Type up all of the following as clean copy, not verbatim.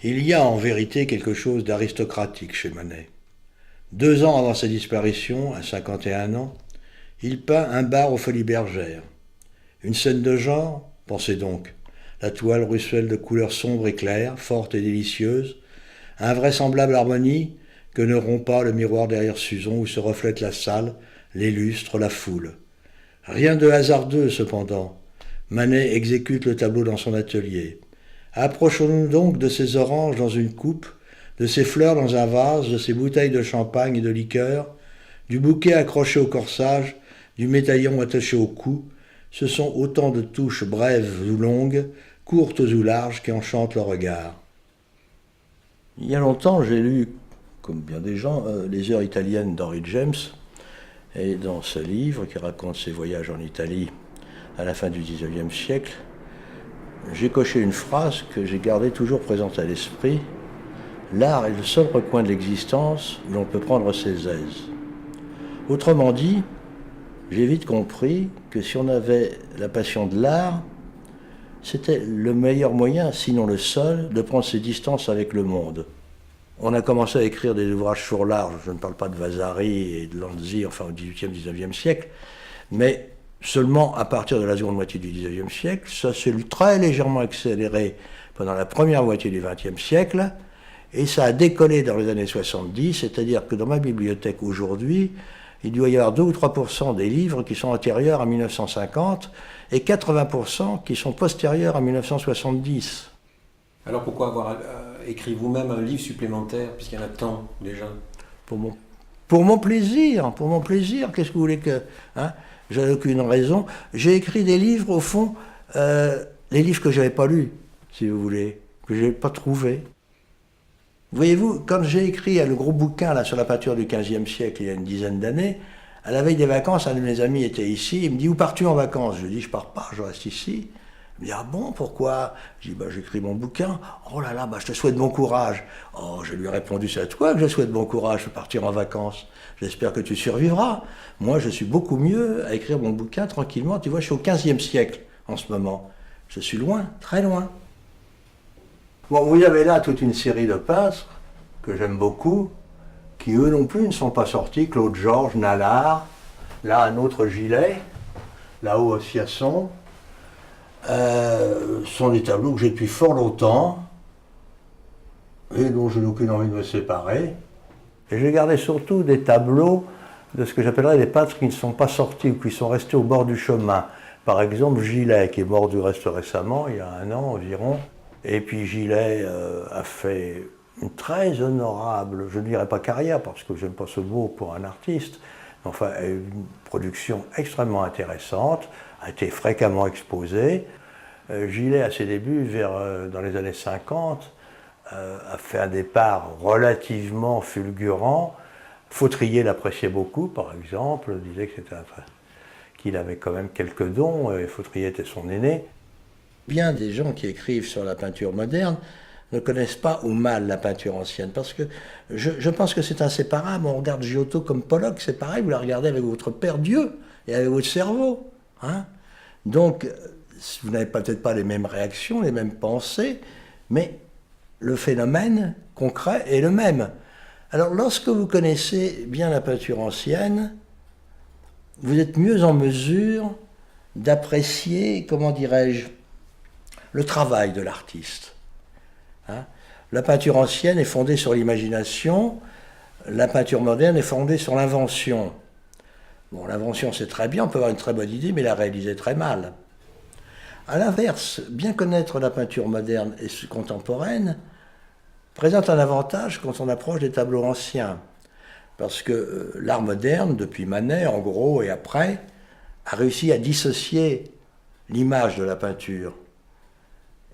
Il y a en vérité quelque chose d'aristocratique chez Manet. 2 ans avant sa disparition, à 51 ans, il peint un bar aux Folies Bergères. Une scène de genre, pensez donc. La toile ruisselle de couleurs sombres et claires, fortes et délicieuses, invraisemblable harmonie que ne rompt pas le miroir derrière Suzon où se reflète la salle, les lustres, la foule. Rien de hasardeux cependant. Manet exécute le tableau dans son atelier. Approchons-nous donc de ces oranges dans une coupe, de ces fleurs dans un vase, de ces bouteilles de champagne et de liqueur, du bouquet accroché au corsage, du médaillon attaché au cou. Ce sont autant de touches brèves ou longues, courtes ou larges, qui enchantent le regard. Il y a longtemps, j'ai lu, comme bien des gens, Les Heures italiennes d'Henry James, et dans ce livre qui raconte ses voyages en Italie à la fin du XIXe siècle, j'ai coché une phrase que j'ai gardée toujours présente à l'esprit. L'art est le seul recoin de l'existence où l'on peut prendre ses aises. Autrement dit, j'ai vite compris que si on avait la passion de l'art, c'était le meilleur moyen, sinon le seul, de prendre ses distances avec le monde. On a commencé à écrire des ouvrages sur l'art, je ne parle pas de Vasari et de Lanzi, enfin au XVIIIe, XIXe siècle, mais seulement à partir de la seconde moitié du XIXe siècle. Ça s'est très légèrement accéléré pendant la première moitié du XXe siècle, et ça a décollé dans les années 70, c'est-à-dire que dans ma bibliothèque aujourd'hui, il doit y avoir 2 ou 3% des livres qui sont antérieurs à 1950 et 80% qui sont postérieurs à 1970. Alors pourquoi avoir écrit vous-même un livre supplémentaire, puisqu'il y en a tant déjà? Pour mon plaisir, qu'est-ce que vous voulez que... Hein, j'avais aucune raison. J'ai écrit des livres, au fond, les livres que je n'avais pas lus, si vous voulez, que je n'ai pas trouvés. Voyez-vous, quand j'ai écrit le gros bouquin là, sur la peinture du XVe siècle, il y a une dizaine d'années, à la veille des vacances, un de mes amis était ici, il me dit « Où pars-tu en vacances ?» Je lui dis « Je pars pas, je reste ici. » Il me dit « Ah bon, pourquoi ?» Je dis « J'écris mon bouquin. »« Oh là là, je te souhaite bon courage. » Oh, je lui ai répondu « C'est à toi que je souhaite bon courage de partir en vacances. J'espère que tu survivras. Moi, je suis beaucoup mieux à écrire mon bouquin tranquillement. Tu vois, je suis au XVe siècle en ce moment. Je suis loin, très loin. » Bon, vous avez là toute une série de peintres que j'aime beaucoup, qui eux non plus ne sont pas sortis. Claude Georges, Nallard, là un autre Gilet, là-haut au Siasson. Sont des tableaux que j'ai depuis fort longtemps et dont je n'ai aucune envie de me séparer. Et j'ai gardé surtout des tableaux de ce que j'appellerais des peintres qui ne sont pas sortis ou qui sont restés au bord du chemin. Par exemple, Gilet, qui est mort du reste récemment, il y a 1 an environ. Et puis Gilet a fait une très honorable, je ne dirais pas carrière parce que je n'aime pas ce mot pour un artiste, mais enfin une production extrêmement intéressante, a été fréquemment exposée. Gilet à ses débuts, dans les années 50, a fait un départ relativement fulgurant. Fautrier l'appréciait beaucoup, par exemple, disait que qu'il avait quand même quelques dons, et Fautrier était son aîné. Bien des gens qui écrivent sur la peinture moderne ne connaissent pas ou mal la peinture ancienne, parce que je pense que c'est inséparable. On regarde Giotto comme Pollock, c'est pareil, vous la regardez avec votre Père Dieu et avec votre cerveau. Hein. Donc, vous n'avez peut-être pas les mêmes réactions, les mêmes pensées, mais le phénomène concret est le même. Alors, lorsque vous connaissez bien la peinture ancienne, vous êtes mieux en mesure d'apprécier, comment dirais-je, le travail de l'artiste. Hein? La peinture ancienne est fondée sur l'imagination, la peinture moderne est fondée sur l'invention. Bon, l'invention c'est très bien, on peut avoir une très bonne idée, mais la réaliser très mal. A l'inverse, bien connaître la peinture moderne et contemporaine présente un avantage quand on approche des tableaux anciens. Parce que l'art moderne, depuis Manet en gros et après, a réussi à dissocier l'image de la peinture.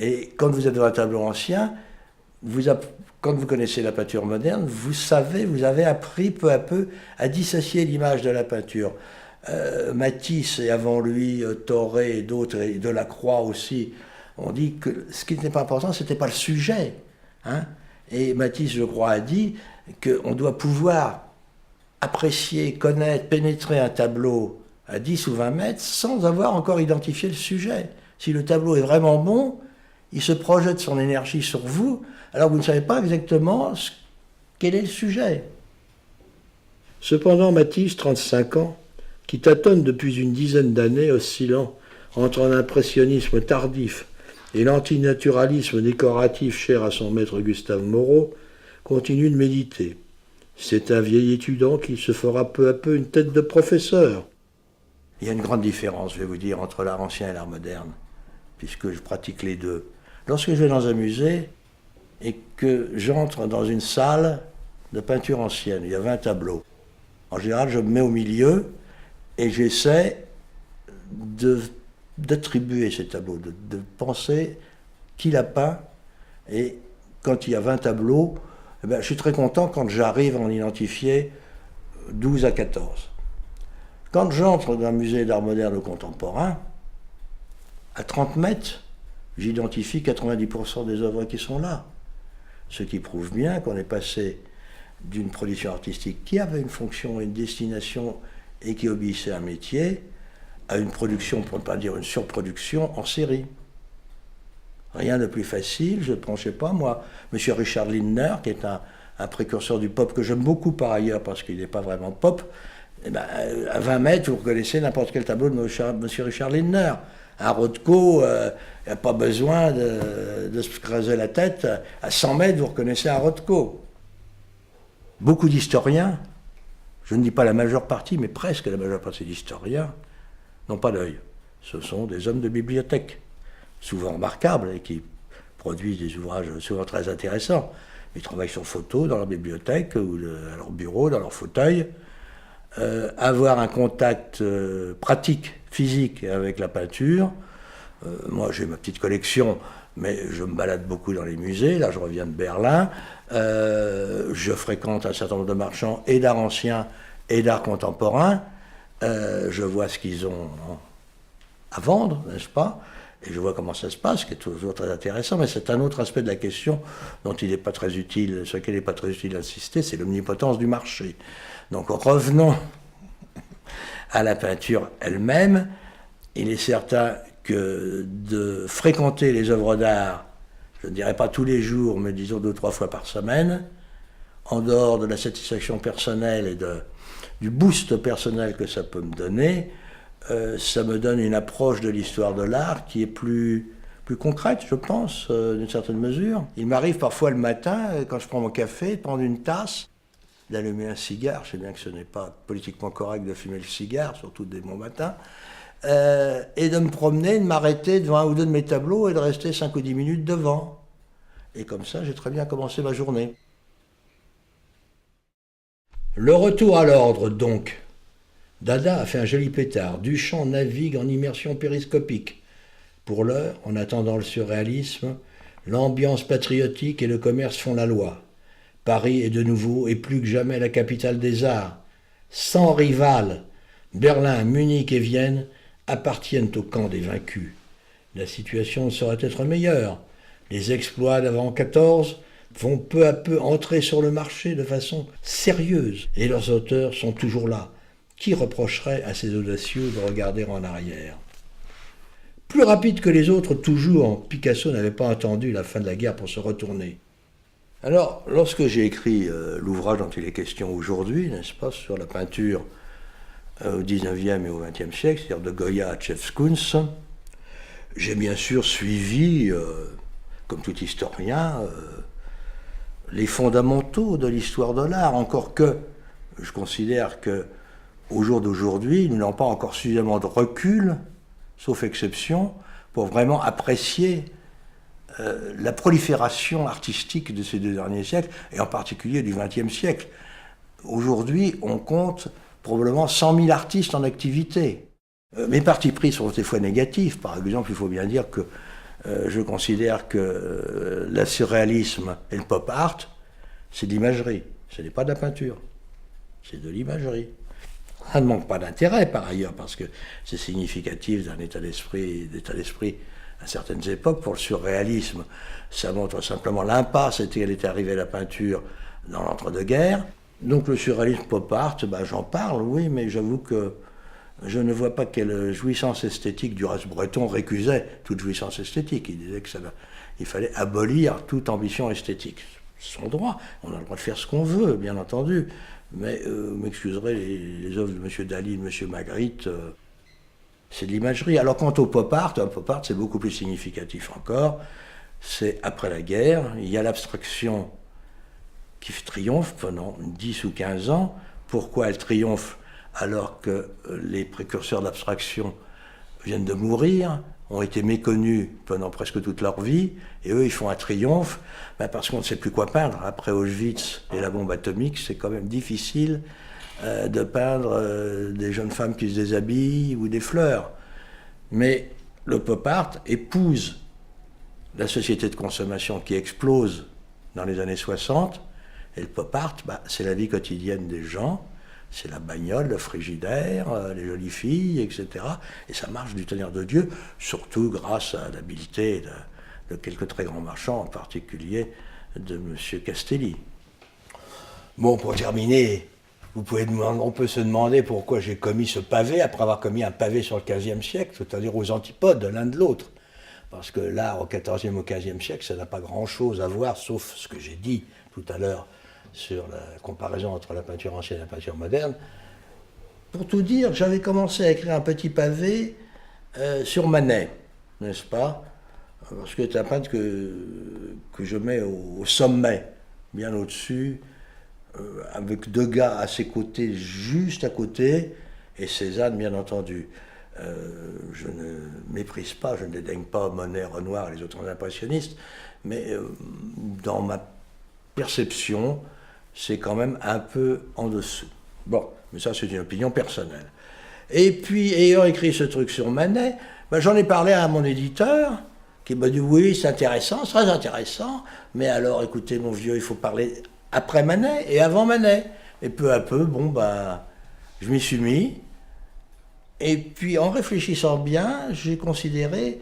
Et quand vous êtes dans un tableau ancien, quand vous connaissez la peinture moderne, vous avez appris peu à peu à dissocier l'image de la peinture. Matisse et avant lui Thoré et d'autres, et Delacroix aussi, ont dit que ce qui n'était pas important, ce n'était pas le sujet. Hein. Et Matisse, je crois, a dit qu'on doit pouvoir apprécier, connaître, pénétrer un tableau à 10 ou 20 mètres sans avoir encore identifié le sujet. Si le tableau est vraiment bon, il se projette son énergie sur vous, alors vous ne savez pas exactement quel est le sujet. Cependant, Matisse, 35 ans, qui tâtonne depuis une dizaine d'années, oscillant entre un impressionnisme tardif et l'antinaturalisme décoratif cher à son maître Gustave Moreau, continue de méditer. C'est un vieil étudiant qui se fera peu à peu une tête de professeur. Il y a une grande différence, je vais vous dire, entre l'art ancien et l'art moderne, puisque je pratique les deux. Lorsque je vais dans un musée et que j'entre dans une salle de peinture ancienne, il y a 20 tableaux. En général, je me mets au milieu et j'essaie d'attribuer ces tableaux, de penser qui l'a peint. Et quand il y a 20 tableaux, eh bien, je suis très content quand j'arrive à en identifier 12 à 14. Quand j'entre dans un musée d'art moderne contemporain, à 30 mètres, j'identifie 90% des œuvres qui sont là. Ce qui prouve bien qu'on est passé d'une production artistique qui avait une fonction et une destination et qui obéissait à un métier, à une production, pour ne pas dire une surproduction, en série. Rien de plus facile, je ne prends, je sais pas moi, M. Richard Lindner, qui est un précurseur du pop que j'aime beaucoup par ailleurs, parce qu'il n'est pas vraiment pop, eh ben, à 20 mètres, vous reconnaissez n'importe quel tableau de M. Richard Lindner. Un Rothko, il n'y a pas besoin de se creuser la tête. À 100 mètres, vous reconnaissez un Rothko. Beaucoup d'historiens, je ne dis pas la majeure partie, mais presque la majeure partie d'historiens, n'ont pas d'œil. Ce sont des hommes de bibliothèque, souvent remarquables et qui produisent des ouvrages souvent très intéressants. Ils travaillent sur photo dans leur bibliothèque ou à leur bureau, dans leur fauteuil. Avoir un contact pratique, physique avec la peinture. Moi, j'ai ma petite collection, mais je me balade beaucoup dans les musées. Là, je reviens de Berlin. Je fréquente un certain nombre de marchands et d'art ancien et d'art contemporain. Je vois ce qu'ils ont à vendre, n'est-ce pas? Et je vois comment ça se passe, ce qui est toujours très intéressant. Mais c'est un autre aspect de la question dont il n'est pas très utile, sur lequel il n'est pas très utile d'insister, c'est l'omnipotence du marché. Donc revenons à la peinture elle-même. Il est certain que de fréquenter les œuvres d'art, je ne dirais pas tous les jours, mais disons 2 ou 3 fois par semaine, en dehors de la satisfaction personnelle et du boost personnel que ça peut me donner, ça me donne une approche de l'histoire de l'art qui est plus concrète, je pense, d'une certaine mesure. Il m'arrive parfois le matin, quand je prends mon café, de prendre une tasse, d'allumer un cigare. Je sais bien que ce n'est pas politiquement correct de fumer le cigare, surtout dès mon matin, et de me promener, de m'arrêter devant un ou deux de mes tableaux et de rester 5 ou 10 minutes devant. Et comme ça, j'ai très bien commencé ma journée. Le retour à l'ordre, donc. Dada a fait un joli pétard. Duchamp navigue en immersion périscopique. Pour l'heure, en attendant le surréalisme, l'ambiance patriotique et le commerce font la loi. Paris est de nouveau et plus que jamais la capitale des arts. Sans rival, Berlin, Munich et Vienne appartiennent au camp des vaincus. La situation ne saurait être meilleure. Les exploits d'avant 14 vont peu à peu entrer sur le marché de façon sérieuse, et leurs auteurs sont toujours là. Qui reprocherait à ces audacieux de regarder en arrière? Plus rapide que les autres, toujours, Picasso n'avait pas attendu la fin de la guerre pour se retourner. Alors, lorsque j'ai écrit l'ouvrage dont il est question aujourd'hui, n'est-ce pas, sur la peinture au XIXe et au XXe siècle, c'est-à-dire de Goya à Chefskounz, j'ai bien sûr suivi, comme tout historien, les fondamentaux de l'histoire de l'art, encore que je considère que au jour d'aujourd'hui, nous n'avons pas encore suffisamment de recul, sauf exception, pour vraiment apprécier la prolifération artistique de ces 2 derniers siècles, et en particulier du XXe siècle. Aujourd'hui, on compte probablement 100 000 artistes en activité. Mes partis pris sont des fois négatifs. Par exemple, il faut bien dire que je considère que le surréalisme et le pop art, c'est de l'imagerie. Ce n'est pas de la peinture, c'est de l'imagerie. Ça ne manque pas d'intérêt par ailleurs, parce que c'est significatif d'un état d'esprit à certaines époques. Pour le surréalisme, ça montre simplement l'impasse elle était arrivée à la peinture dans l'entre-deux-guerres. Donc le surréalisme pop art, j'en parle, oui, mais j'avoue que je ne vois pas quelle jouissance esthétique. Du reste, Breton récusait toute jouissance esthétique. Il disait qu'il fallait abolir toute ambition esthétique. C'est son droit. On a le droit de faire ce qu'on veut, bien entendu. Mais vous m'excuserez, les œuvres de M. Dali, de M. Magritte, c'est de l'imagerie. Alors quant au pop art, c'est beaucoup plus significatif encore. C'est après la guerre, il y a l'abstraction qui triomphe pendant 10 ou 15 ans. Pourquoi elle triomphe alors que les précurseurs d'abstraction viennent de mourir, ont été méconnus pendant presque toute leur vie, et eux, ils font un triomphe, parce qu'on ne sait plus quoi peindre. Après Auschwitz et la bombe atomique, c'est quand même difficile de peindre des jeunes femmes qui se déshabillent ou des fleurs. Mais le pop art épouse la société de consommation qui explose dans les années 60, et le pop art, c'est la vie quotidienne des gens, c'est la bagnole, le frigidaire, les jolies filles, etc. Et ça marche du tonnerre de Dieu, surtout grâce à l'habileté de quelques très grands marchands, en particulier de M. Castelli. Bon, pour terminer, on peut se demander pourquoi j'ai commis ce pavé après avoir commis un pavé sur le XVe siècle, c'est-à-dire aux antipodes de l'un de l'autre. Parce que l'art au XIVe, au XVe siècle, ça n'a pas grand-chose à voir, sauf ce que j'ai dit tout à l'heure sur la comparaison entre la peinture ancienne et la peinture moderne. Pour tout dire, j'avais commencé à écrire un petit pavé sur Manet, n'est-ce pas? Parce que c'est un peintre que je mets au sommet, bien au-dessus, avec Degas à ses côtés, juste à côté, et Cézanne, bien entendu. Je ne méprise pas, je ne dédaigne pas Monet, Renoir et les autres impressionnistes, mais dans ma perception, c'est quand même un peu en dessous. Bon, mais ça c'est une opinion personnelle. Et puis, ayant écrit ce truc sur Manet, j'en ai parlé à mon éditeur, qui m'a dit oui, c'est intéressant, c'est très intéressant, mais alors écoutez mon vieux, il faut parler après Manet et avant Manet. Et peu à peu, je m'y suis mis. Et puis, en réfléchissant bien, j'ai considéré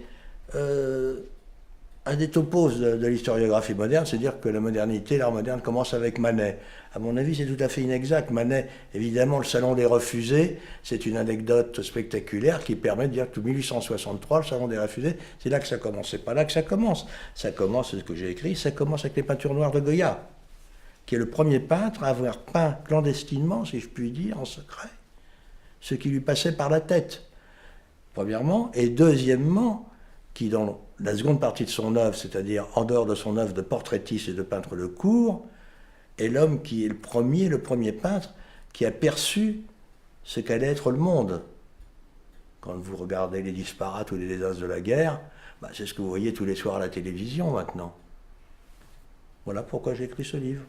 un des topos de l'historiographie moderne, c'est dire que la modernité, l'art moderne commence avec Manet. À mon avis, c'est tout à fait inexact. Manet, évidemment, le Salon des Refusés, c'est une anecdote spectaculaire qui permet de dire que 1863, le Salon des Refusés, c'est là que ça commence. C'est pas là que ça commence. Ça commence, c'est ce que j'ai écrit, ça commence avec les peintures noires de Goya, qui est le premier peintre à avoir peint clandestinement, si je puis dire, en secret, ce qui lui passait par la tête, premièrement, et deuxièmement, qui dans la seconde partie de son œuvre, c'est-à-dire en dehors de son œuvre de portraitiste et de peintre de cour, est l'homme qui est le premier peintre qui a perçu ce qu'allait être le monde. Quand vous regardez les disparates ou les désastres de la guerre, c'est ce que vous voyez tous les soirs à la télévision maintenant. Voilà pourquoi j'ai écrit ce livre.